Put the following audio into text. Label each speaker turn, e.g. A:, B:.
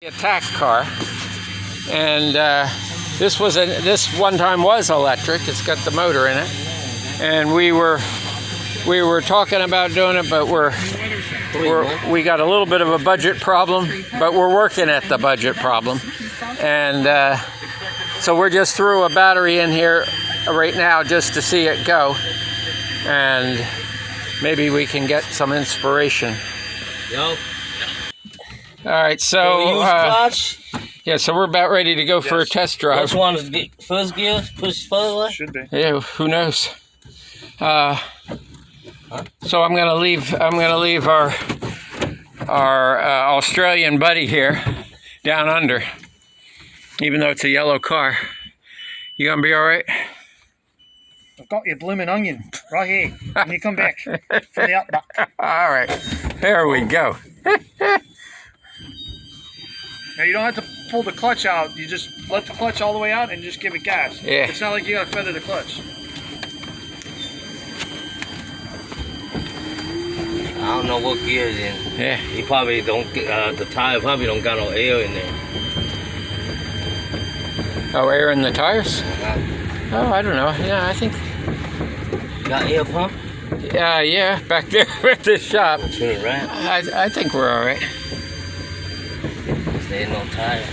A: Attack car, and this one time was electric. It's got the motor in it, and we were talking about doing it, but we got a little bit of a budget problem, but we're working at the budget problem, and so we're just threw a battery in here right now just to see it go, and maybe we can get some inspiration.
B: Yo.
A: All right, so yeah, so we're about ready to go for a test drive.
B: Which one is first gear? Push forward?
C: Should be.
A: Yeah, who knows? So I'm gonna leave our Australian buddy here down under, even though it's a yellow car. You gonna be all right?
C: I've got your blooming onion right here when you come back from the outback.
A: All right, there we go.
C: Now you don't have to pull the clutch out. You just let the clutch all the way out and just give it gas.
A: Yeah.
C: It's not like you gotta feather the clutch.
B: I don't know what gear is in.
A: Yeah.
B: He probably don't. The tire probably don't got no air in there.
A: Oh, air in the tires? Oh, I don't know. Yeah, I think.
B: Got air pump?
A: Yeah, back there at the shop.
B: Turn it right.
A: I think we're all right.
B: There ain't no tire.